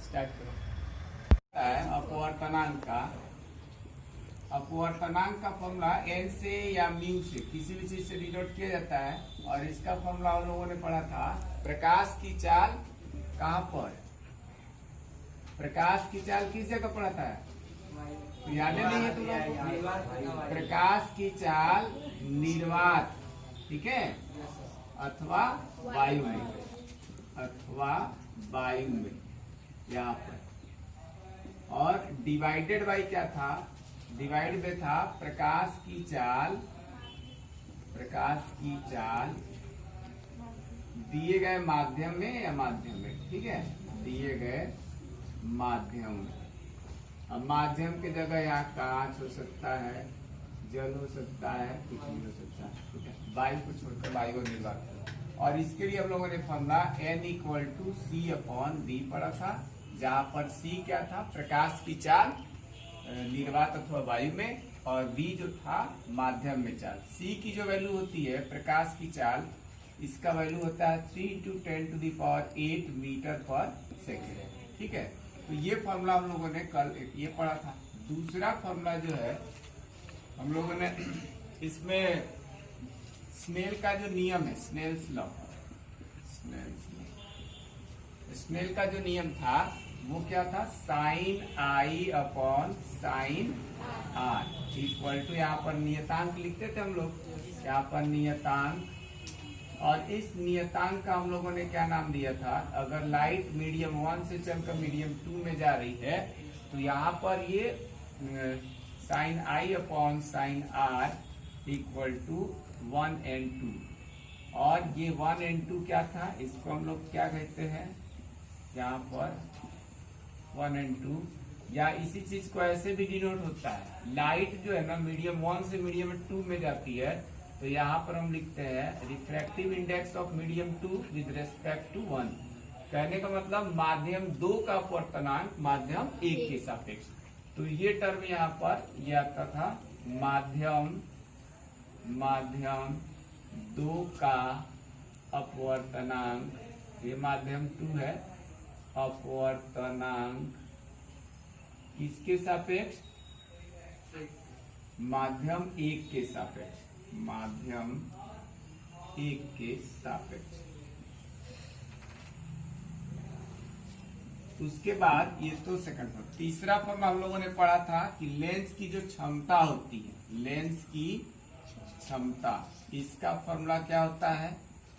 Start करो। अपवर्तनांक का फॉर्मूला एन से या म्यू से किसी भी चीज से डिनोट किया जाता है। और इसका फॉर्मूला हम लोगों ने पढ़ा था प्रकाश की चाल कहाँ पर, प्रकाश की चाल किस जगह पढ़ा था, तो याद नहीं है तुम लोग? प्रकाश की चाल निर्वात, ठीक है, अथवा वायु में, अथवा वायु में यहाँ पर। और डिवाइडेड बाई क्या था, डिवाइड में था प्रकाश की चाल, प्रकाश की चाल दिए गए माध्यम में या माध्यम में, ठीक है, दिए गए माध्यम में। अब माध्यम की जगह यहाँ कांच हो सकता है, जल हो सकता है, कुछ भी हो सकता है, ठीक है, वायु को छोड़कर वायु को निर्वात। और इसके लिए हम लोगों ने formula n equal to c upon v पढ़ा था, जहां पर c क्या था, प्रकाश की चाल निर्वात अथवा वायु में, और v जो था माध्यम में चाल। c की जो वैल्यू होती है प्रकाश की चाल, इसका वैल्यू होता है 3 × 10⁸ मीटर पर सेकेंड, ठीक है। तो ये फॉर्मूला हम लोगों ने कल ये पढ़ा था। दूसरा फॉर्मूला जो है हम लोगों ने इसमें स्नेल का जो नियम है, स्नेल्स लॉ, स्नेल का जो नियम था वो क्या था, sine i upon sine r equal to, यहाँ पर नियतांक लिखते थे हम लोग, यहाँ पर नियतांक। और इस नियतांक का हम लोगों ने क्या नाम दिया था, अगर लाइट मीडियम 1 से चलकर मीडियम 2 में जा रही है तो यहाँ पर ये sine i upon sine r equal to 1n2। और ये 1n2 क्या था, इसको हम लोग क्या कहते हैं, यहाँ पर 1n2, या इसी चीज को ऐसे भी डिनोट होता है, लाइट जो है ना मीडियम 1 से मीडियम 2 में जाती है तो यहाँ पर हम लिखते हैं refractive index of medium 2 with respect to 1। कहने का मतलब माध्यम 2 का अपवर्तनांक माध्यम 1 के सापेक्ष। तो ये टर्म यहाँ पर ये आता था माध्यम 2 का अपवर्तनांक, ये माध्यम 2 है, अपवर्तनांक किसके सापेक्ष, माध्यम 1 के सापेक्ष, माध्यम 1 के सापेक्ष। उसके बाद ये तो सेकंड फॉर्म। तीसरा फॉर्म हम लोगों ने पढ़ा था कि लेंस की जो क्षमता होती है, लेंस की क्षमता, इसका फॉर्मूला क्या होता है,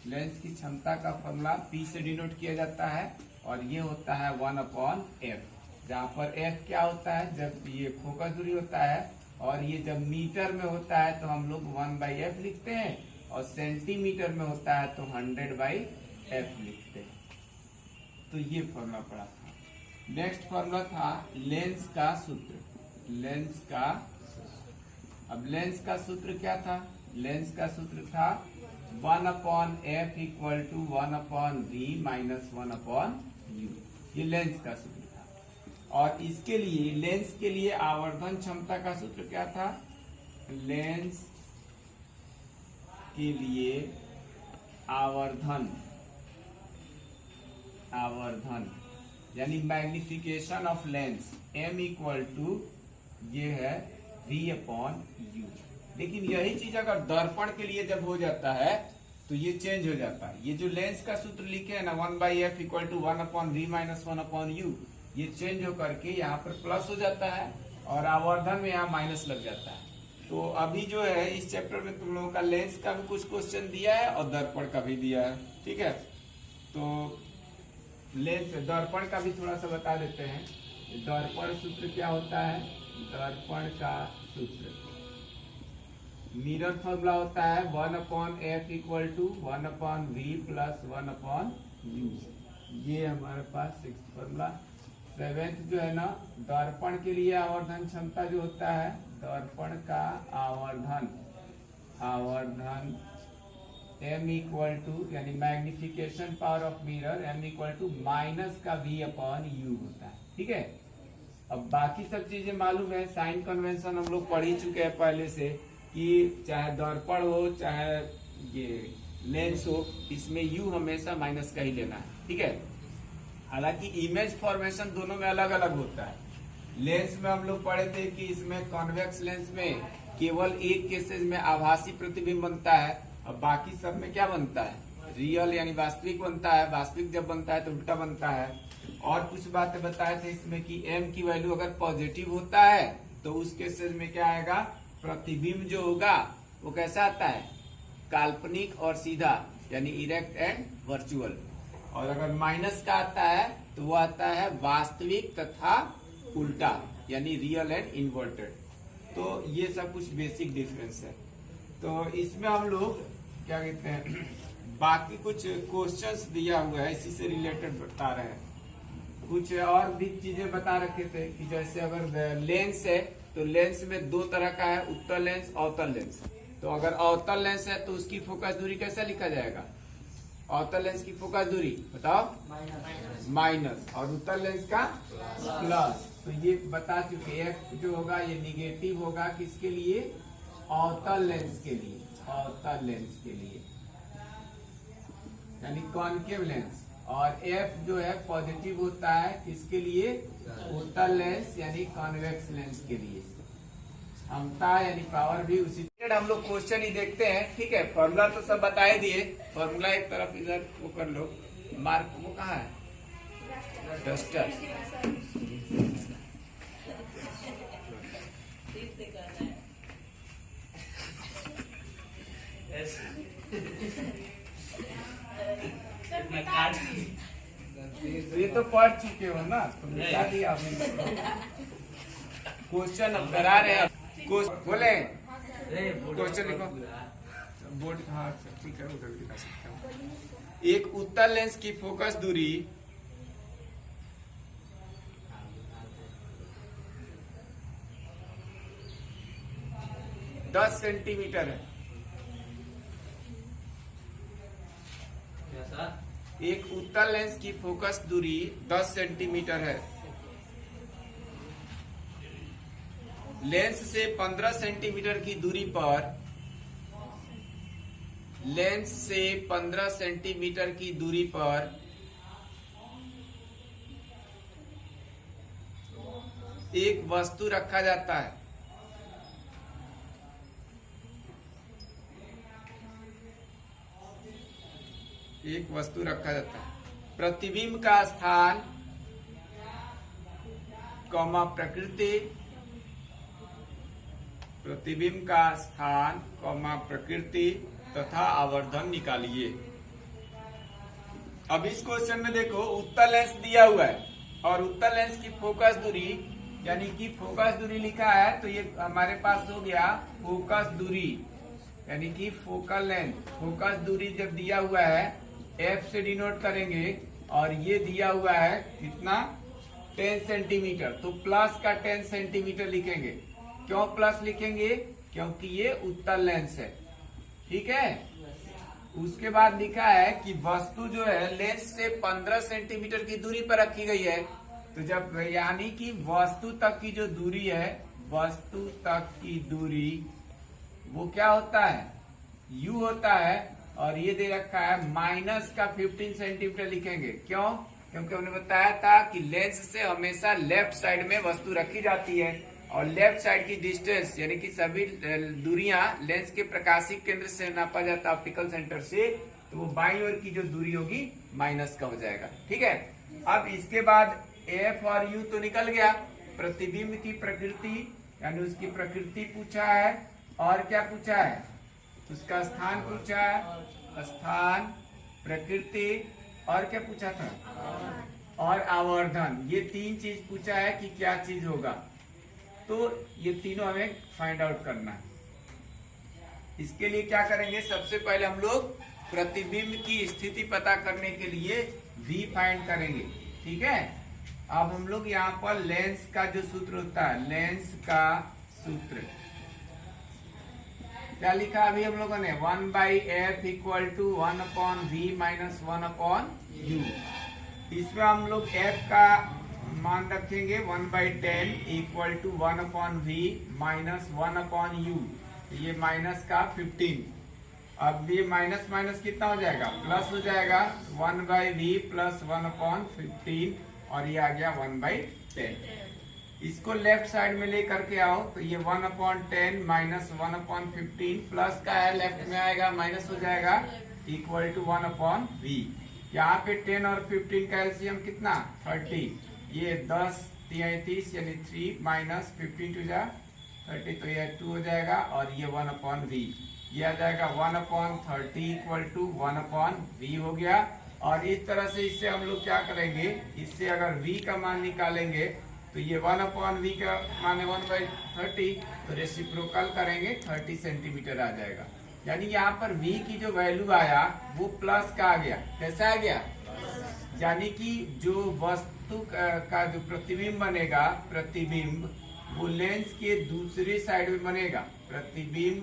लेंस की क्षमता का फॉर्मूला P से डिनोट किया जाता है, और ये होता है 1/f, जहाँ पर f क्या होता है, जब ये फोकस दूरी होता है, और ये जब मीटर में होता है तो हम लोग 1/f लिखते हैं, और सेंटीमीटर में होता है तो 100/f लिखते हैं। तो ये फॉर्मूला पढ़ा था। नेक्स्ट फॉर्मूला था लेंस का सूत्र, लेंस का, अब लेंस का सूत्र क्या था, लेंस का सूत्र था 1/f equal to 1/v minus 1/u, ये लेंस का सूत्र था। और इसके लिए लेंस के लिए आवर्धन क्षमता का सूत्र क्या था, लेंस के लिए आवर्धन यानी magnification of lens m equal to ये है v/u। लेकिन यही चीज अगर दर्पण के लिए जब हो जाता है तो ये चेंज हो जाता है। ये जो लेंस का सूत्र लिखे है ना 1/f equal to 1/v minus 1/u, ये चेंज होकर के यहाँ पर प्लस हो जाता है, और आवर्धन में यहाँ माइनस लग जाता है। तो अभी जो है इस चैप्टर में तुम लोगों का लेंस का भी कुछ क्वेश्चन दिया है और दर्पण का भी दिया है, ठीक है। तो लेंस दर्पण का भी थोड़ा सा बता देते हैं। दर्पण सूत्र क्या होता है, दर्पण का सूत्र मिरर फॉर्मूला होता है 1/f equal to 1/v plus 1/u। ये हमारे पास 6th फॉर्मूला। 7th जो है ना, दर्पण के लिए आवर्धन क्षमता जो होता है, दर्पण का आवर्धन m इक्वल टू यानी magnification power of mirror m equal to minus का v/u होता है, ठीक है। अब बाकी सब चीजें मालूम है, साइन कन्वेंशन हम लोग पढ़ ही चुके हैं पहले से, कि चाहे दर्पण हो चाहे ये लेंस हो, इसमें u हमेशा माइनस का ही लेना है, ठीक है। हालांकि इमेज फॉर्मेशन दोनों में अलग अलग होता है। लेंस में हम लोग पढ़े थे कि इसमें कॉन्वेक्स लेंस में केवल एक केसेस में आभासी प्रतिबिंब बनता है और बाकी सब में क्या बनता है, रियल यानी वास्तविक बनता है। वास्तविक जब बनता है तो उल्टा बनता है। और कुछ बातें बताए थे इसमें कि m की वैल्यू अगर पॉजिटिव होता है तो उस केसेस में क्या आएगा, प्रतिबिंब जो होगा वो कैसा आता है, काल्पनिक और सीधा यानी इरेक्ट एंड वर्चुअल। और अगर माइनस का आता है तो वो आता है वास्तविक तथा उल्टा यानी रियल एंड इन्वर्टेड। तो ये सब कुछ बेसिक डिफरेंस है। तो इसमें हम लोग क्या कहते हैं, बाकी कुछ क्वेश्चंस दिया हुआ है इसी से रिलेटेड बता रहे हैं। कुछ और भी चीजें बता रखे थे कि जैसे अगर लेंस है तो लेंस में दो तरह का है, उत्तल लेंस अवतल लेंस। तो अगर अवतल लेंस है तो उसकी फोकस दूरी कैसा लिखा जाएगा, अवतल लेंस की फोकस दूरी बताओ माइनस, और उत्तल लेंस का प्लस। तो ये बता चुके एफ जो होगा ये निगेटिव होगा किसके लिए, अवतल लेंस के लिए, अवतल लेंस के लिए यानी कॉनकेव लेंस। और एफ जो है पॉजिटिव होता है किसके लिए, उत्तल लेंस यानी कॉन्वेक्स लेंस के लिए। क्षमता यानी पावर भी उसी हम लोग क्वेश्चन ही देखते हैं। ठीक है, फॉर्मूला तो सब बता ही दिए, फॉर्मूला एक तरफ इधर वो कर लो, मार्क वो कहाँ है, डस्टर। ये तो पढ़ चुके हो ना, तो मिटा दिया आपने। क्वेश्चन अब करा रहे हैं, बोले क्वेश्चन लिखो बोर्ड। हाँ ठीक है, उधर लिखा सकता हूँ। एक उत्तल लेंस की फोकस दूरी 10 सेंटीमीटर है। एक उत्तल लेंस की फोकस दूरी 10 सेंटीमीटर है। लेंस से 15 सेंटीमीटर की दूरी पर, लेंस से 15 सेंटीमीटर की दूरी पर एक वस्तु रखा जाता है। एक वस्तु रखा जाता है। प्रतिबिंब का स्थान कौमा प्रकृति, प्रतिबिंब का स्थान कौमा प्रकृति तथा आवर्धन निकालिए। अब इस क्वेश्चन में देखो उत्तल लेंस दिया हुआ है और उत्तल लेंस की फोकस दूरी यानी कि फोकस दूरी लिखा है, तो ये हमारे पास हो गया फोकस दूरी यानी कि फोकल लेंथ। फोकस दूरी जब दिया हुआ है एफ से डिनोट करेंगे और ये दिया हुआ है कितना 10 सेंटीमीटर, तो प्लस का 10 सेंटीमीटर लिखेंगे। क्यों प्लस लिखेंगे, क्योंकि ये उत्तल लेंस है। ठीक है, उसके बाद लिखा है कि वस्तु जो है लेंस से 15 सेंटीमीटर की दूरी पर रखी गई है। तो जब यानी कि वस्तु तक की जो दूरी है, वस्तु तक की दूरी वो क्या होता है, u होता है। और ये दे रखा है माइनस का 15 सेंटीमीटर लिखेंगे। क्यों, क्योंकि हमने बताया था कि लेंस से हमेशा लेफ्ट साइड में वस्तु रखी जाती है और लेफ्ट साइड की डिस्टेंस यानी कि सभी दूरियां लेंस के प्रकाशिक केंद्र से नापा जाता है ऑप्टिकल सेंटर से, तो वो बाईं ओर की जो दूरी होगी माइनस का हो जाएगा। ठीक है, अब इसके बाद एफ और यू तो निकल गया। प्रतिबिंब की प्रकृति यानी उसकी प्रकृति पूछा है और क्या पूछा है, उसका स्थान पूछा है, स्थान, प्रकृति और क्या पूछा था, और आवर्धन। ये तीन चीज पूछा है कि क्या चीज होगा, तो ये तीनों हमें फाइंड आउट करना है। इसके लिए क्या करेंगे, सबसे पहले हम लोग प्रतिबिंब की स्थिति पता करने के लिए v फाइंड करेंगे। ठीक है, अब हम लोग यहाँ पर लेंस का जो सूत्र होता है, लेंस का सूत्र क्या लिखा अभी हम लोगों ने, 1/f equal to 1/v minus 1/u। इसमें हम लोग f का मान रखेंगे 1/10 equal to 1/v minus 1/u, ये माइनस का 15। अब ये माइनस माइनस कितना हो जाएगा, प्लस हो जाएगा, 1/v प्लस 1/15 और ये आ गया 1/10। इसको लेफ्ट साइड में ले करके आओ तो ये 1/10 माइनस 1/15 प्लस का है, लेफ्ट में आएगा माइनस हो जाएगा, इक्वल टू 1/v। यहाँ पे 10 और 15 का एलसीएम कितना, 30। ये 10 33 यानी 3 माइनस 15 टू जा 30 तो ये 2 हो जाएगा और ये 1/v, ये आ जाएगा 1/30 इक्वल टू 1/v हो गया। और इस तरह से इससे हम लोग क्या करेंगे, इससे अगर v का मान निकालेंगे तो ये 1/v का मान 1/30 तो रेसिप्रोकल करेंगे 30 सेंटीमीटर आ जाएगा। यानी यहाँ पर v की जो वैल्यू आया वो प्लस का आ गया, कैसा आ गया, यानी कि जो वस्तु का जो प्रतिबिंब बनेगा, प्रतिबिंब वो लेंस के दूसरी साइड में बनेगा। प्रतिबिंब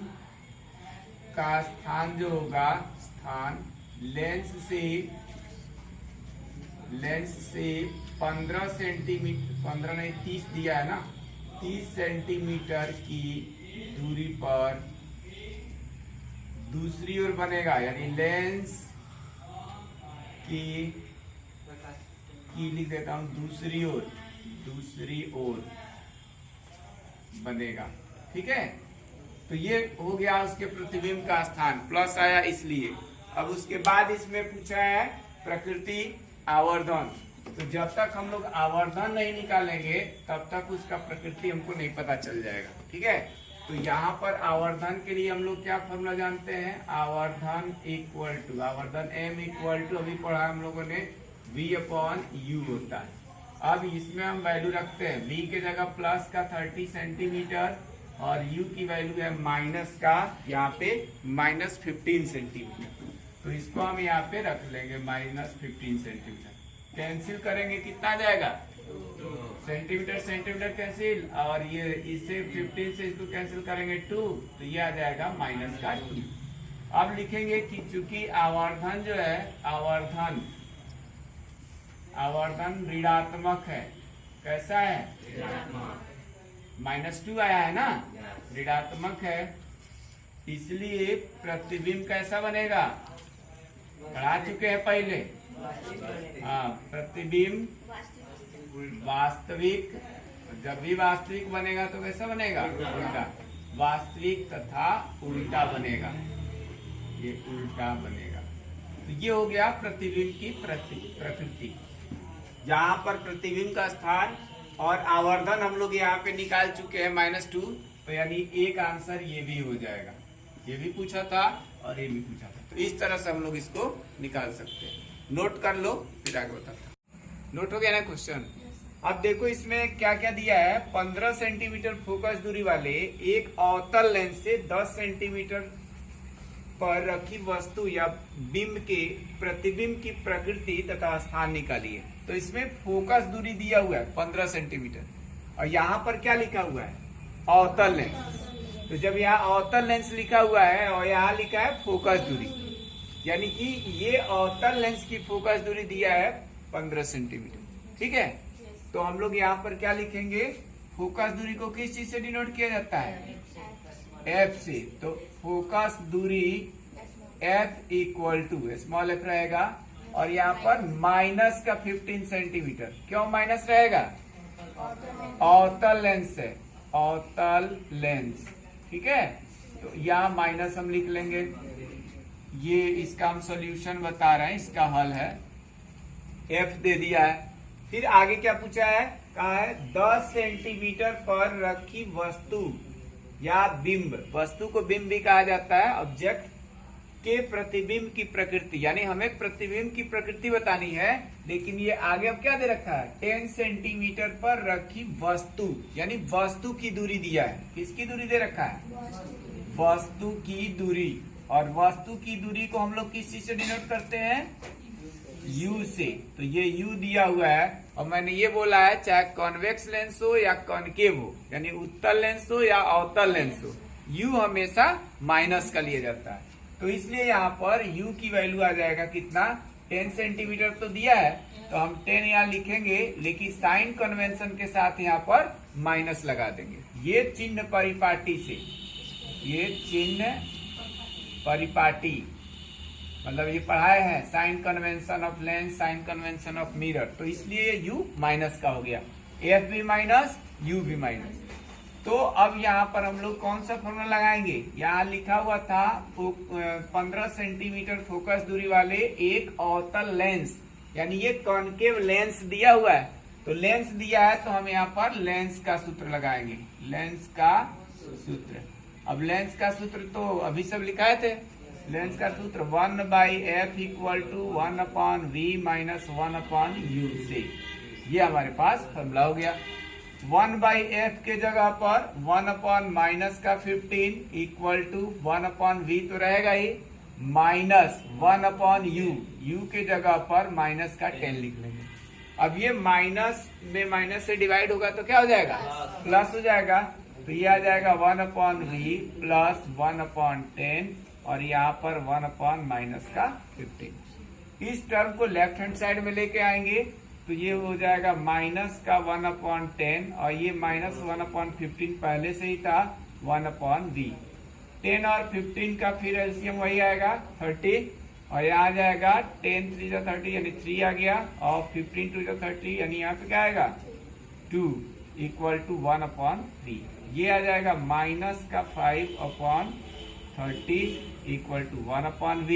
का स्थान जो होगा, स्थान लेंस से 15 सेंटीमीटर, 15 नहीं 30 दिया है ना, 30 सेंटीमीटर की दूरी पर दूसरी ओर बनेगा। यानी लेंस की लिख देता हूं, दूसरी ओर बनेगा। ठीक है, तो ये हो गया उसके प्रतिबिंब का स्थान, प्लस आया इसलिए। अब उसके बाद इसमें पूछा है प्रकृति आवर्धन। तो जब तक हम लोग आवर्धन नहीं निकालेंगे तब तक उसका प्रकृति हमको नहीं पता चल जाएगा। ठीक है, तो यहाँ पर आवर्धन के लिए हम लोग क्या फॉर्मूला जानते हैं, आवर्धन इक्वल टू, आवर्धन m इक्वल टू अभी पढ़ा हम लोगों ने, v/u होता है। अब इसमें हम वैल्यू रखते हैं, v के जगह प्लस का 30 सेंटीमीटर और u की वैल्यू है माइनस का यहाँ पे -15 सेंटीमीटर। तो इसको हम यहाँ पे रख लेंगे -15 सेंटीमीटर। कैंसिल करेंगे कितना जाएगा, सेंटीमीटर सेंटीमीटर कैंसिल, और ये इससे 15 से इसको कैंसिल करेंगे 2 तो ये आ जाएगा -2। अब लिखेंगे कि चूंकि आवर्धन जो है, आवर्धन ऋणात्मक है, कैसा है, -2 आया है ना, ऋणात्मक है, इसलिए प्रतिबिंब कैसा बनेगा, पढ़ा चुके हैं पहले। हाँ, प्रतिबिंब वास्तविक, जब भी वास्तविक बनेगा तो कैसा बनेगा, उल्टा, वास्तविक तथा उल्टा बनेगा, ये उल्टा बनेगा। तो ये हो गया प्रतिबिंब की प्रकृति। यहाँ पर प्रतिबिंब का स्थान और आवर्धन हम लोग यहाँ पे निकाल चुके हैं -2, तो यानी एक आंसर ये भी हो जाएगा। ये भी पूछा था और ये भी पूछा था, तो इस तरह से हम लोग इसको निकाल सकते हैं। नोट कर लो फिर आगे बताता। नोट हो गया ना क्वेश्चन। अब देखो इसमें क्या क्या दिया है, 15 सेंटीमीटर फोकस दूरी वाले एक अवतल लेंस से 10 सेंटीमीटर पर रखी वस्तु या बिंब के प्रतिबिंब की प्रकृति तथा स्थान निकालिए। तो इसमें फोकस दूरी दिया हुआ है 15 सेंटीमीटर और यहाँ पर क्या लिखा हुआ है, अवतल लेंस। तो जब यहाँ अवतल लेंस लिखा हुआ है और यहाँ लिखा है फोकस दूरी, यानी कि ये अवतल लेंस की फोकस दूरी दिया है 15 सेंटीमीटर। ठीक है, तो हम लोग यहाँ पर क्या लिखेंगे, फोकस दूरी को किस चीज से डिनोट किया जाता है, F से। तो फोकस दूरी F equal to small f रहेगा और यहाँ पर माइनस का 15 सेंटीमीटर। क्यों माइनस रहेगा, अवतल लेंस है, अवतल लेंस। ठीक है, तो यहाँ माइनस हम लिख लेंगे। ये इसका हम सॉल्यूशन बता रहे हैं, इसका हल है, F दे दिया है। फिर आगे क्या पूछा है, कहा है 10 सेंटीमीटर पर रखी वस्तु या बिंब, वस्तु को बिंब भी कहा जाता है, ऑब्जेक्ट के प्रतिबिंब की प्रकृति, यानी हमें प्रतिबिंब की प्रकृति बतानी है। लेकिन ये आगे अब क्या दे रखा है, 10 सेंटीमीटर पर रखी वस्तु, यानी वस्तु की दूरी दिया है। किसकी दूरी दे रखा है, वस्तु की दूरी। और वस्तु की दूरी को हम लोग किस चीज से डिनोट करते हैं, U से। तो ये U दिया हुआ है और मैंने ये बोला है चाहे कॉन्वेक्स लेंस हो या कॉनकेव हो, यानी उत्तल लेंस हो या अवतल लेंस हो, U हमेशा माइनस का लिया जाता है। तो इसलिए यहाँ पर U की वैल्यू आ जाएगा कितना, 10 सेंटीमीटर तो दिया है तो हम 10 यहाँ लिखेंगे, लेकिन साइन कन्वेंशन के साथ यहाँ पर माइनस लगा देंगे। ये चिन्ह परिपाटी से, ये चिन्ह परिपाटी, मतलब ये पढ़ाए हैं sign convention of lens, sign convention of mirror, तो इसलिए यू माइनस का हो गया, एफ भी माइनस यू भी माइनस। तो अब यहाँ पर हम लोग कौन सा फॉर्मूला लगाएंगे, यहाँ लिखा हुआ था 15 सेंटीमीटर फोकस दूरी वाले एक अवतल लेंस, यानी ये कॉन्केव लेंस दिया हुआ है, तो लेंस दिया है तो हम यहाँ पर लेंस का सूत्र लगाएंगे, लेंस का सूत्र। अब लेंस का सूत्र तो अभी सब लिखाए थे, लेंस का सूत्र 1/f equal to 1/v minus 1/u से, ये हमारे पास फॉर्मूला हो गया। 1/f के जगह पर 1/ माइनस का 15 इक्वल टू 1/v तो रहेगा ही, माइनस 1/u, u के जगह पर माइनस का 10 लिख लेंगे। अब ये माइनस में माइनस से डिवाइड होगा तो क्या हो जाएगा, प्लस हो जाएगा, तो ये आ जाएगा 1/v प्लस 1/10 और यहाँ पर 1/ माइनस का 15। इस टर्म को लेफ्ट हैंड साइड में लेके आएंगे तो ये हो जाएगा माइनस का 1/10 और ये माइनस 1/15 पहले से ही था 1/v। 10 और 15 का फिर एलसीएम वही आएगा 30 और यहाँ आ जाएगा 10 3 जा 30 यानी 3 आ गया और 15 2 जा 30 यानी यहाँ पे क्या आएगा 2 इक्वल टू 1/3। ये आ जाएगा माइनस का 5/30 इक्वल टू 1/v,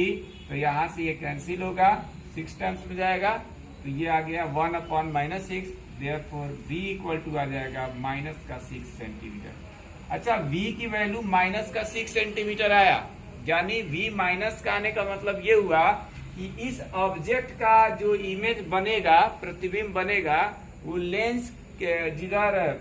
तो यहाँ से ये कैंसिल होगा 6 टाइम्स में जाएगा तो ये आ गया 1/-6, देयरफॉर v इक्वल टू आ जाएगा माइनस का 6 सेंटीमीटर। अच्छा v की वैल्यू माइनस का 6 सेंटीमीटर आया, यानी v माइनस का आने का मतलब ये हुआ कि इस ऑब्जेक्ट का जो इमेज बनेगा, प्रतिबिंब बनेगा, वो लेंस के जिधर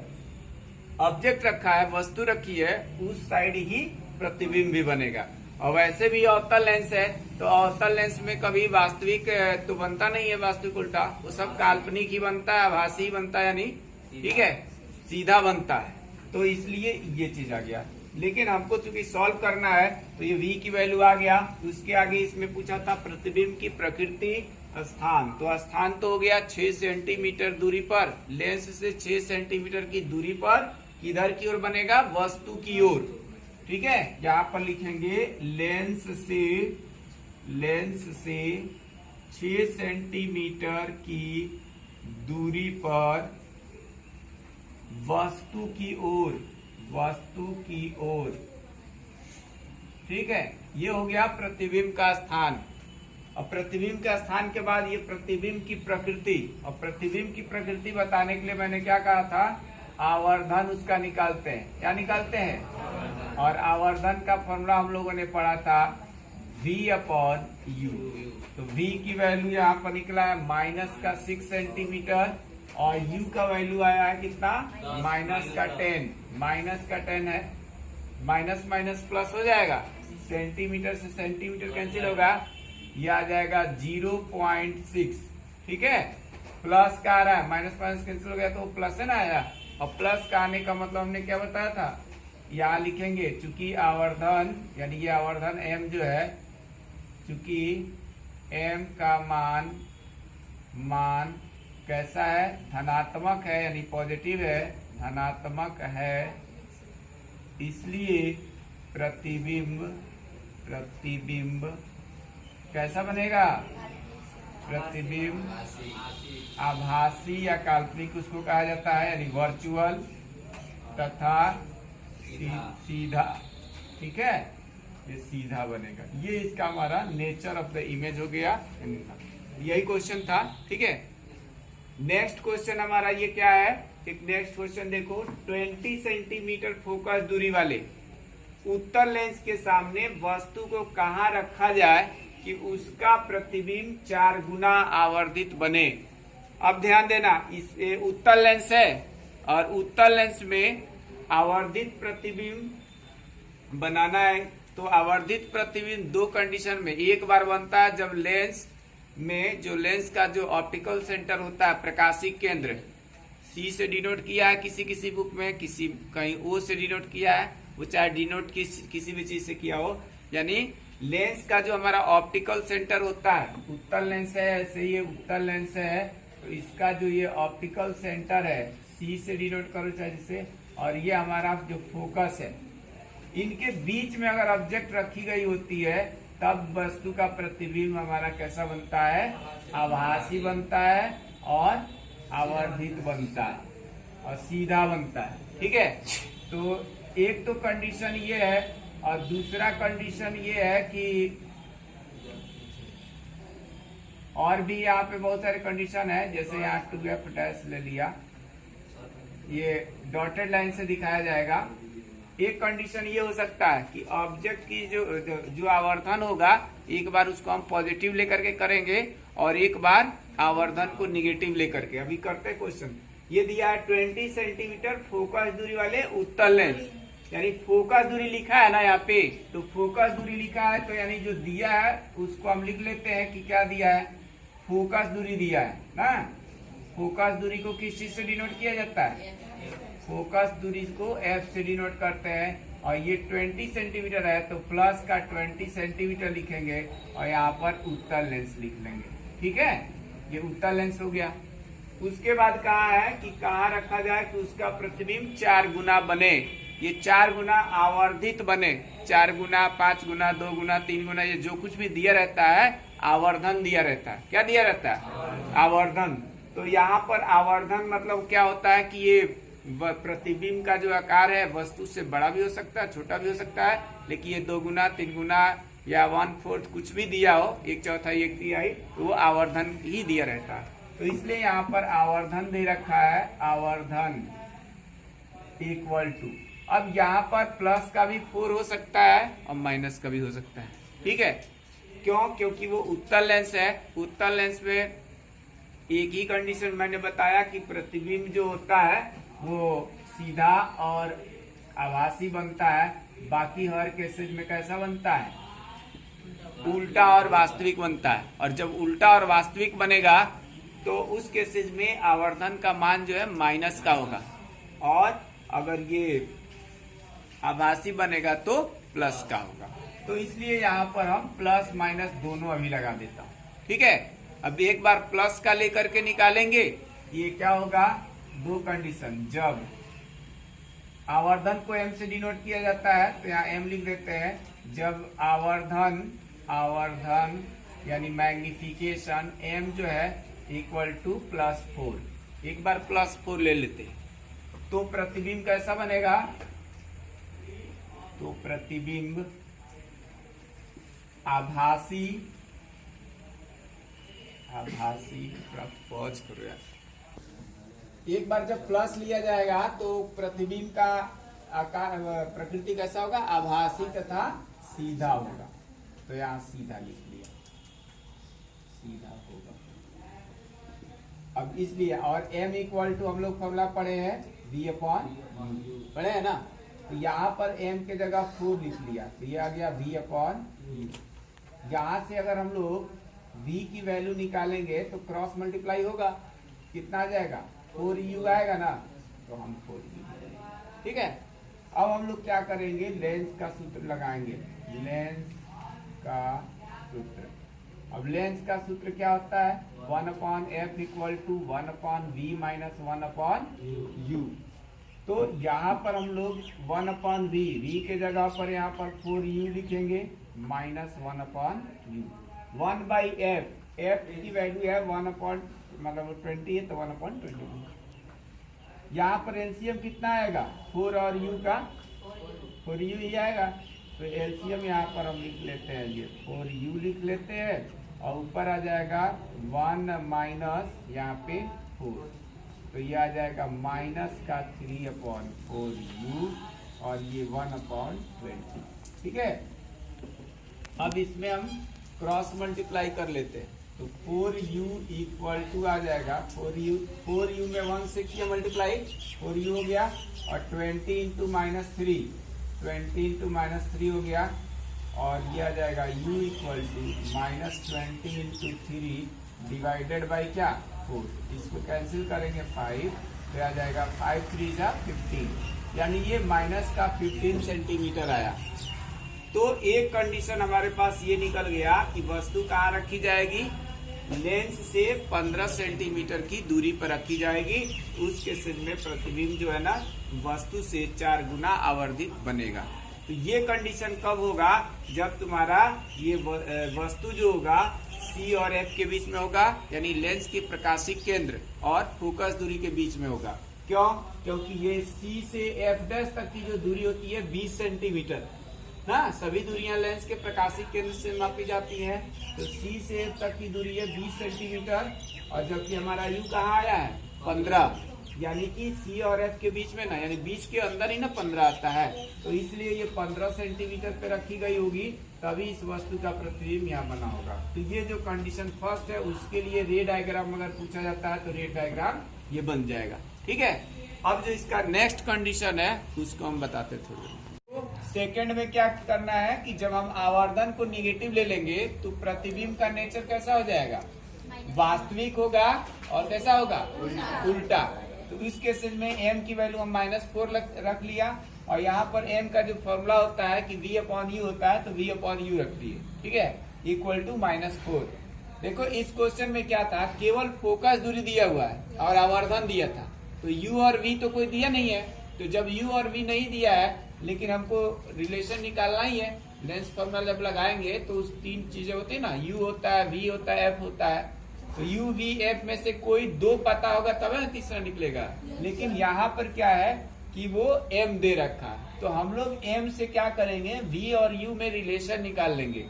ऑब्जेक्ट रखा है, वस्तु रखी है, उस साइड ही प्रतिबिंब भी बनेगा। और वैसे भी अवतल लेंस है तो अवतल लेंस में कभी वास्तविक तो बनता नहीं है, वास्तविक उल्टा, वो सब काल्पनिक ही बनता है, आभासी ही बनता है, यानी ठीक है सीधा बनता है, तो इसलिए ये चीज आ गया। लेकिन हमको चूंकि सॉल्व करना है तो ये v की वैल्यू आ गया, उसके आगे इसमें पूछा था प्रतिबिंब की प्रकृति स्थान, तो स्थान तो हो गया 6 सेंटीमीटर दूरी पर, लेंस से 6 सेंटीमीटर की दूरी पर, किधर की ओर बनेगा, वस्तु की ओर, ठीक है। यहाँ पर लिखेंगे लेंस से 6 सेंटीमीटर की दूरी पर वस्तु की ओर, ठीक है। ये हो गया प्रतिबिंब का स्थान। अब प्रतिबिंब का स्थान के बाद ये प्रतिबिंब की प्रकृति, और प्रतिबिंब की प्रकृति बताने के लिए मैंने क्या कहा था, आवर्धन उसका निकालते हैं, क्या निकालते हैं, और आवर्धन का फॉर्मूला हम लोगों ने पढ़ा था v/u, तो v की वैल्यू यहाँ पर निकला है माइनस का 6 सेंटीमीटर और u का वैल्यू आया है कितना, माइनस का 10, माइनस का 10 है, माइनस माइनस प्लस हो जाएगा, सेंटीमीटर से सेंटीमीटर कैंसिल होगा, ये आ जाएगा 0.6, ठीक है। प्लस का आ रहा है, माइनस माइनस कैंसिल हो गया तो प्लस है ना आया, और प्लस का आने का मतलब हमने क्या बताया था, यहाँ लिखेंगे चूंकि आवर्धन, यानी ये आवर्धन m जो है, चूंकि m का मान कैसा है, धनात्मक है, यानी पॉजिटिव है, धनात्मक है, इसलिए प्रतिबिंब कैसा बनेगा, प्रतिबिंब आभासी या काल्पनिक उसको कहा जाता है, यानी वर्चुअल तथा सीधा, ठीक है, ये सीधा बनेगा। ये इसका हमारा नेचर ऑफ द इमेज हो गया, यही क्वेश्चन था, ठीक है। नेक्स्ट क्वेश्चन हमारा ये क्या है, एक नेक्स्ट क्वेश्चन देखो, 20 सेंटीमीटर फोकस दूरी वाले उत्तल लेंस के सामने वस्तु को कहाँ रखा जाए कि उसका प्रतिबिंब 4 गुना आवर्धित बने। अब ध्यान देना, इस उत्तल लेंस है और उत्तल लेंस में आवर्धित प्रतिबिंब बनाना है, तो आवर्धित प्रतिबिंब 2 कंडीशन में, एक बार बनता है जब लेंस में जो लेंस का जो ऑप्टिकल सेंटर होता है, प्रकाशिक केंद्र, C से डिनोट किया है किसी बुक में, किसी कहीं O से डिनोट किया है, वो चाहे डिनोट किसी भी चीज से किया हो, यानी लेंस का जो हमारा ऑप्टिकल सेंटर होता है, उत्तल लेंस है, ऐसे ये उत्तल लेंस है, तो इसका जो ये ऑप्टिकल सेंटर है C से डिनोट करो चाहे जिसे, और ये हमारा जो फोकस है, इनके बीच में अगर ऑब्जेक्ट रखी गई होती है तब वस्तु का प्रतिबिंब हमारा कैसा बनता है, आभासी बनता है और आवर्धित बनता है और सीधा बनता है। ठीक है, तो एक तो कंडीशन ये है और दूसरा कंडीशन ये है कि और भी यहाँ पे बहुत सारे कंडीशन है, जैसे यहाँ 2f डैश ले लिया, ये डॉटेड लाइन से दिखाया जाएगा। एक कंडीशन ये हो सकता है कि ऑब्जेक्ट की जो आवर्धन होगा, एक बार उसको हम पॉजिटिव लेकर के करेंगे और एक बार आवर्धन को निगेटिव लेकर के। अभी करते हैं क्वेश्चन। ये दिया है 20 सेंटीमीटर फोकस दूरी वाले उत्तल लेंस, यानी फोकस दूरी लिखा है ना यहाँ पे, तो फोकस दूरी लिखा है तो यानी जो दिया है उसको हम लिख लेते हैं कि क्या दिया है, फोकस दूरी दिया है ना। फोकस दूरी को किस चीज से डिनोट किया जाता है, फोकस दूरी को F से डिनोट करते हैं। और ये 20 सेंटीमीटर है तो प्लस का 20 सेंटीमीटर लिखेंगे और यहाँ पर उत्तल लेंस लिख लेंगे। ठीक है, ये उत्तल लेंस हो गया। उसके बाद कहा है कि कहाँ रखा जाए कि उसका प्रतिबिंब 4 गुना बने, ये 4 गुना आवर्धित बने, 4 गुना 5 गुना 2 गुना 3 गुना, ये जो कुछ भी दिया रहता है आवर्धन दिया रहता है। क्या दिया रहता है, आवर्धन। तो यहाँ पर आवर्धन मतलब क्या होता है कि ये प्रतिबिंब का जो आकार है वस्तु से बड़ा भी हो सकता है, छोटा भी हो सकता है, लेकिन ये 2 गुना 3 गुना या 1/4 कुछ भी दिया हो, 1/4 1 तिहाई, तो वो आवर्धन ही दिया रहता है। तो इसलिए यहाँ पर आवर्धन दे रखा है, आवर्धन इक्वल टू। अब यहाँ पर प्लस का भी 4 हो सकता है और माइनस का भी हो सकता है। ठीक है, क्यों, क्योंकि वो उत्तल लेंस है। उत्तल लेंस में एक ही कंडीशन मैंने बताया कि प्रतिबिंब जो होता है वो सीधा और आभासी बनता है, बाकी हर केसेज में कैसा बनता है, उल्टा और वास्तविक बनता है। और जब उल्टा और वास्तविक बनेगा तो उस केसेज में आवर्धन का मान जो है माइनस का होगा, और अगर ये आभासी बनेगा तो प्लस का होगा। तो इसलिए यहाँ पर हम प्लस माइनस दोनों अभी लगा देता हूँ। ठीक है, अब एक बार प्लस का लेकर के निकालेंगे, ये क्या होगा, 2 कंडीशन। जब आवर्धन को m से डिनोट किया जाता है तो यहाँ m लिख देते हैं। जब आवर्धन यानी मैग्निफिकेशन m जो है इक्वल टू +4, एक बार +4 ले लेते हैं तो प्रतिबिंब कैसा बनेगा, तो प्रतिबिंब आभासी पॉज करो यार। एक बार जब प्लस लिया जाएगा तो प्रतिबिंब का आकार प्रकृति कैसा होगा, आभासी तथा सीधा होगा। तो यहाँ सीधा लिख लिया, सीधा होगा। अब इसलिए और m इक्वल टू हम लोग फॉर्मूला पढ़े हैं v/u, पढ़े है ना। तो यहाँ पर m के जगह 4 लिख लिया तो ये आ गया v/u। यहाँ से अगर हम लोग v की वैल्यू निकालेंगे तो क्रॉस मल्टीप्लाई होगा, कितना आ जाएगा, 4u आएगा ना, तो हम 4u। ठीक है, अब हम लोग क्या करेंगे, लेंस का सूत्र लगाएंगे। लेंस का सूत्र, अब लेंस का सूत्र क्या होता है, 1/f equal to 1/v minus 1/u। तो यहाँ पर हम लोग 1/v, v के जगह पर यहाँ पर 4u लिखेंगे माइनस 1/u। 1/f, f की वैल्यू है 1/20 है तो 1/20। यहाँ पर एलसीएम कितना आएगा, 4 और u का 4u ही आएगा। तो एलसीएम यहाँ पर हम लिख लेते हैं, ये 4u लिख लेते हैं और ऊपर आ जाएगा 1 माइनस यहाँ पे 4, तो ये आ जाएगा माइनस का 3/4u और ये 1/20। ठीक है, अब इसमें हम क्रॉस मल्टीप्लाई कर लेते हैं तो 4u इक्वल टू आ जाएगा 4u में 1 से किया मल्टीप्लाई, 4u हो गया, और 20 इंटू -3, 20 इंटू -3 हो गया, और ये आ जाएगा u equal to -20 into 3 divided by क्या, 4। इसको कैंसिल करेंगे 5, तो आ जाएगा 5 3 जा 15, यानी ये माइनस का 15 सेंटीमीटर आया। तो एक कंडीशन हमारे पास ये निकल गया कि वस्तु कहाँ रखी जाएगी, लेंस से 15 सेंटीमीटर की दूरी पर रखी जाएगी। उस केस में प्रतिबिंब जो है ना वस्तु से 4 गुना आवर्धित बनेगा। तो ये कंडीशन कब होगा, जब तुम्हारा ये वस्तु जो होगा C और F के बीच में होगा, यानी लेंस के प्रकाशिक केंद्र और फोकस दूरी के बीच में होगा। क्यों? क्योंकि ये C से F डैश तक की जो दूरी होती है 20 सेंटीमीटर ना, सभी दूरियां लेंस के प्रकाशिक केंद्र से मापी जाती है। तो C से F तक की दूरी है 20 सेंटीमीटर, और जबकि हमारा U कहाँ आया है 15, यानी कि C और F के बीच में ना, यानी 20 के अंदर ही ना 15 आता है, तो इसलिए ये 15 सेंटीमीटर पे रखी गई होगी, तभी इस वस्तु का प्रतिबिंब यहाँ बना होगा। तो ये जो कंडीशन फर्स्ट है, उसके लिए रे डायग्राम अगर पूछा जाता है तो रे डायग्राम ये बन जाएगा। ठीक है, अब जो इसका नेक्स्ट कंडीशन है उसको हम बताते थोड़ी। तो सेकंड में क्या करना है कि जब हम आवर्धन को निगेटिव ले लेंगे तो प्रतिबिंब का नेचर कैसा हो जाएगा, वास्तविक होगा, और कैसा होगा, उल्टा। तो इस केसेस में m की वैल्यू हम -4 रख लिया, और यहाँ पर m का जो फॉर्मूला होता है कि v/u होता है, तो v/u रख लिए। ठीक है, इक्वल टू -4। देखो इस क्वेश्चन में क्या था, केवल फोकस दूरी दिया हुआ है और आवर्धन दिया था, तो u और v तो कोई दिया नहीं है। तो जब u और v नहीं दिया है, लेकिन हमको रिलेशन निकालना ही है, लेंस फॉर्मूला जब लगाएंगे तो उस तीन चीजें होती है ना, u होता है, v होता है, f होता है। तो u v f में से कोई दो पता होगा तब ना तीसरा निकलेगा, लेकिन यहाँ पर क्या है कि वो m दे रखा है, तो हम लोग m से क्या करेंगे, v और u में रिलेशन निकाल लेंगे।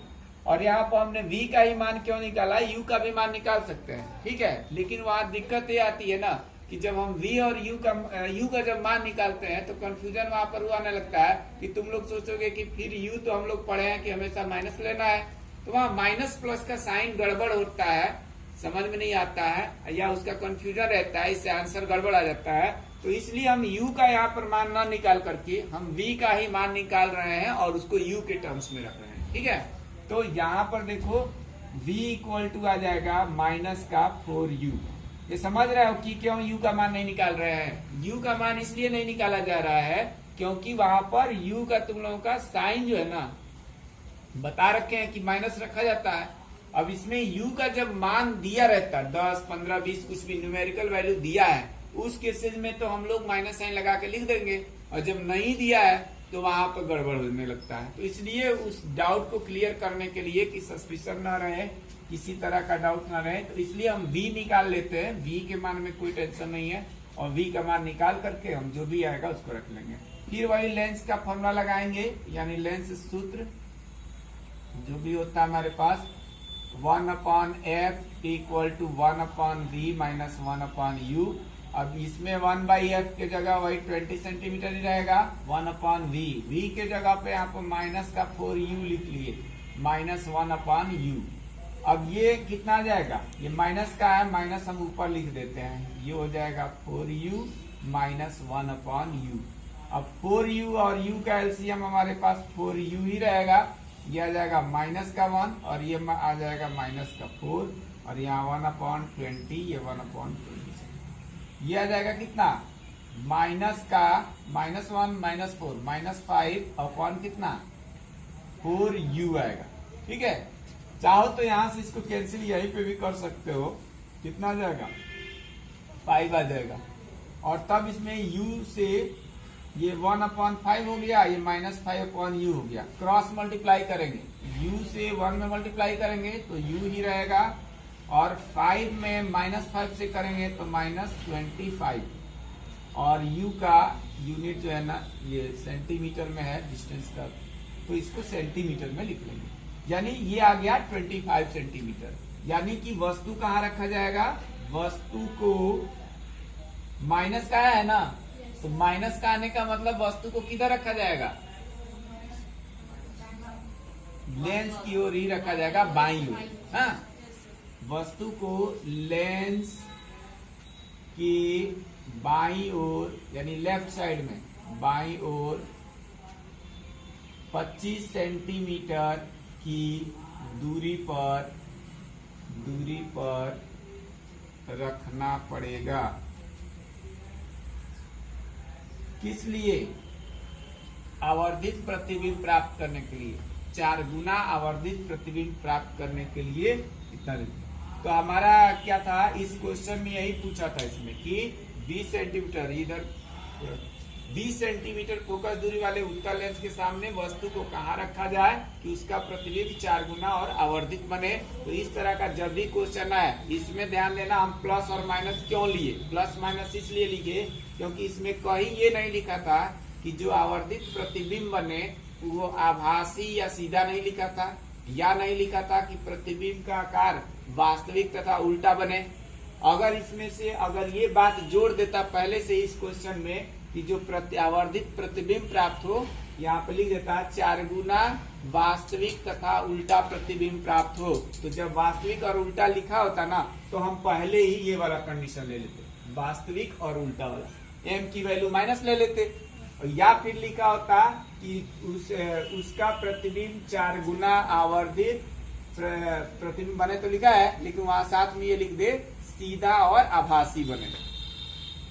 और यहाँ पर हमने v का ही मान क्यों निकाला, u का भी मान निकाल सकते हैं। ठीक है, लेकिन वहाँ दिक्कत ये आती है ना कि जब हम v और u का जब मान निकालते हैं तो कंफ्यूजन वहाँ पर वो आने लगता है कि तुम लोग सोचोगे कि फिर u तो हम लोग पढ़े हैं कि हमेशा माइनस लेना है, तो वहाँ माइनस प्लस का साइन गड़बड़ होता है, समझ में नहीं आता है, या उसका कंफ्यूजन रहता है, इससे आंसर गड़बड़ आ जाता है। तो इसलिए हम u का यहाँ पर मान ना निकाल करके हम v का ही मान निकाल रहे हैं और उसको u के टर्म्स में रख रहे हैं। ठीक है, तो यहाँ पर देखो v इक्वल टू आ जाएगा -4u। ये समझ रहे हो कि क्यों u का मान नहीं निकाल रहे हैं। u का मान इसलिए नहीं निकाला जा रहा है क्योंकि वहां पर u का तुम लोगों का साइन जो है ना बता रखे हैं कि माइनस रखा जाता है। अब इसमें u का जब मान दिया रहता है 10, 15, 20 कुछ भी न्यूमेरिकल वैल्यू दिया है, उस केसेज में तो हम लोग माइनस साइन लगा के लिख देंगे, और जब नहीं दिया है तो वहां पर गड़बड़ होने लगता है। तो इसलिए उस डाउट को क्लियर करने के लिए कि सस्पिशन ना रहे, किसी तरह का डाउट ना रहे, तो इसलिए हम v निकाल लेते हैं। v के मान में कोई टेंशन नहीं है, और v का मान निकाल करके हम जो भी आएगा उसको रख लेंगे। फिर वही लेंस का फॉर्मूला लगाएंगे, यानी लेंस सूत्र जो भी होता है हमारे पास 1/f equal to 1/v minus 1/u। अब इसमें 1/f के जगह वही 20 सेंटीमीटर ही रहेगा, 1/v। v के जगह पे यहाँ पर माइनस का 4u लिख लिए, -1/u। अब ये कितना आ जाएगा, ये माइनस का है, माइनस हम ऊपर लिख देते हैं, ये हो जाएगा 4u माइनस 1/u। अब 4u और u का एलसीएम हमारे पास 4u ही रहेगा, ये आ जाएगा -1 और ये आ जाएगा -4, और यहाँ 1/20, ये 1/20, ये आ जाएगा कितना, माइनस का -1 -4 -5 अपॉन कितना 4u आएगा। ठीक है, चाहो तो यहां से इसको कैंसिल यहीं पे भी कर सकते हो, कितना आ जाएगा 5 आ जाएगा, और तब इसमें u से ये 1/5 हो गया, ये -5/u हो गया, क्रॉस मल्टीप्लाई करेंगे, u से 1 में मल्टीप्लाई करेंगे तो u ही रहेगा, और 5 में -5 से करेंगे तो -25, और u का यूनिट जो है ना ये सेंटीमीटर में है डिस्टेंस का, तो इसको सेंटीमीटर में लिख लेंगे, यानी ये आ गया 25 सेंटीमीटर। यानी कि वस्तु कहाँ रखा जाएगा, वस्तु को माइनस का है ना, तो माइनस का आने का मतलब वस्तु को किधर रखा जाएगा, लेंस की ओर ही रखा जाएगा, बाईं ओर। हाँ, वस्तु को लेंस की बाईं ओर यानी लेफ्ट साइड में बाईं ओर 25 सेंटीमीटर की दूरी पर रखना पड़ेगा। किस लिए, आवर्धित प्रतिबिंब प्राप्त करने के लिए, 4 गुना आवर्धित प्रतिबिंब प्राप्त करने के लिए इतना। तो हमारा क्या था, इस क्वेश्चन में यही पूछा था इसमें कि 20 सेंटीमीटर, इधर 20 सेंटीमीटर फोकस दूरी वाले उत्तल लेंस के सामने वस्तु को कहाँ रखा जाए कि उसका प्रतिबिंब 4 गुना और आवर्धित बने। तो इस तरह का जब भी क्वेश्चन है इसमें ध्यान देना, हम प्लस और माइनस क्यों लिए, प्लस माइनस इसलिए लिखे क्योंकि इसमें कहीं ये नहीं लिखा था कि जो आवर्धित प्रतिबिंब बने वो आभासी या सीधा नहीं लिखा था, या नहीं लिखा था कि प्रतिबिंब का आकार वास्तविक तथा उल्टा बने। अगर इसमें से अगर ये बात जोड़ देता पहले से इस क्वेश्चन में कि जो आवर्धित प्रतिबिंब प्राप्त हो, यहाँ पे लिख देता 4 गुना वास्तविक तथा उल्टा प्रतिबिंब प्राप्त हो। तो जब वास्तविक और उल्टा लिखा होता ना तो हम पहले ही ये वाला कंडीशन ले लेते, वास्तविक और उल्टा वाला, m की वैल्यू माइनस ले लेते, या फिर लिखा होता कि उसका प्रतिबिंब 4 गुना आवर्धित प्रतिबिंब बने, तो लिखा है लेकिन वहां साथ में ये लिख दे सीधा और आभासी बने।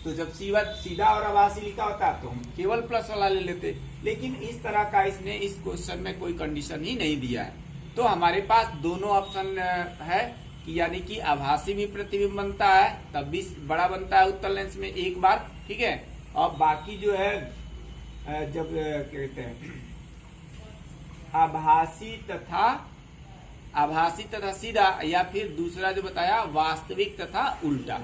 तो जब सीधा और आभासी लिखा होता तो हम केवल प्लस वाला ले लेते, लेकिन इस तरह का इसने इस क्वेश्चन में कोई कंडीशन ही नहीं दिया है। तो हमारे पास दोनों ऑप्शन है कि यानी कि आभासी भी प्रतिबिंब बनता है तब भी बड़ा बनता है उत्तल लेंस में एक बार, ठीक है। और बाकी जो है जब कहते हैं आभासी तथा सीधा, या फिर दूसरा जो बताया वास्तविक तथा उल्टा,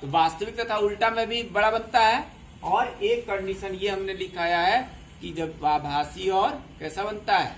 तो वास्तविक तथा उल्टा में भी बड़ा बनता है। और एक कंडीशन ये हमने लिखाया है कि जब आभासी और कैसा बनता है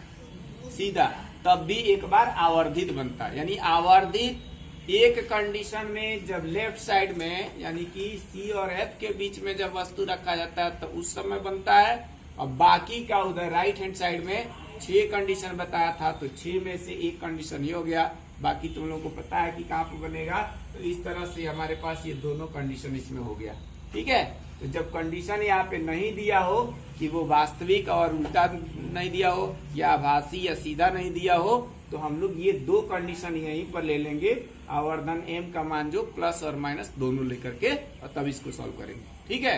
सीधा, तब भी एक बार आवर्धित बनता है। यानी आवर्धित एक कंडीशन में जब लेफ्ट साइड में यानी कि सी और एफ के बीच में जब वस्तु रखा जाता है तो उस समय बनता है, और बाकी का उधर राइट हैंड साइड में 6 कंडीशन बताया था तो 6 में से एक कंडीशन ये हो गया, बाकी तुम लोगों को पता है कि कहाँ पे बनेगा। तो इस तरह से हमारे पास ये दोनों कंडीशन इसमें हो गया, ठीक है। तो जब कंडीशन यहाँ पे नहीं दिया हो कि वो वास्तविक और उल्टा नहीं दिया हो या आभासी या सीधा नहीं दिया हो, तो हम लोग ये 2 कंडीशन यहीं पर ले लेंगे, आवर्धन m का मान जो प्लस और माइनस दोनों लेकर के, और तब इसको सॉल्व करेंगे, ठीक है।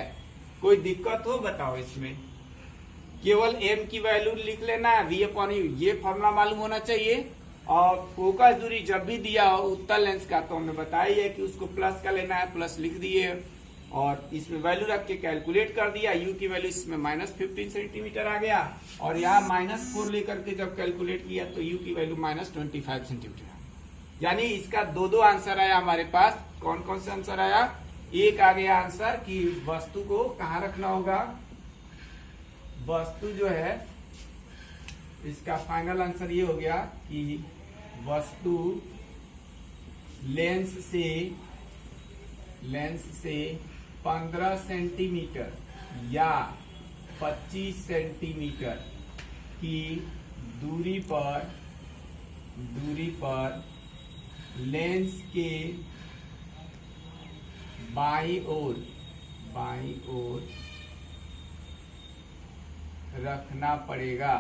कोई दिक्कत हो बताओ इसमें, केवल m की वैल्यू लिख लेना है, v/u ये फॉर्मूला मालूम होना चाहिए। और फोकस दूरी जब भी दिया हो उत्तल लेंस का तो हमने बताया है कि उसको प्लस का लेना है, प्लस लिख दिए और इसमें वैल्यू रख के कैलकुलेट कर दिया। u की वैल्यू इसमें -15 सेंटीमीटर आ गया, और यहाँ -4 लेकर के जब कैलकुलेट किया तो u की वैल्यू -25 सेंटीमीटर। यानी इसका 2 आंसर आया हमारे पास। कौन कौन सा आंसर आया? एक आ गया आंसर कि वस्तु को कहाँ रखना होगा, वस्तु जो है इसका फाइनल आंसर ये हो गया कि वस्तु लेंस से 15 सेंटीमीटर या 25 सेंटीमीटर की दूरी पर लेंस के बाईं ओर रखना पड़ेगा,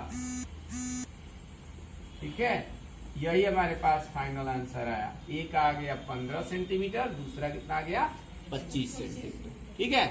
ठीक है। यही हमारे पास फाइनल आंसर आया। एक आ गया 15 सेंटीमीटर, दूसरा कितना आ गया 25 सेंटीमीटर, ठीक है।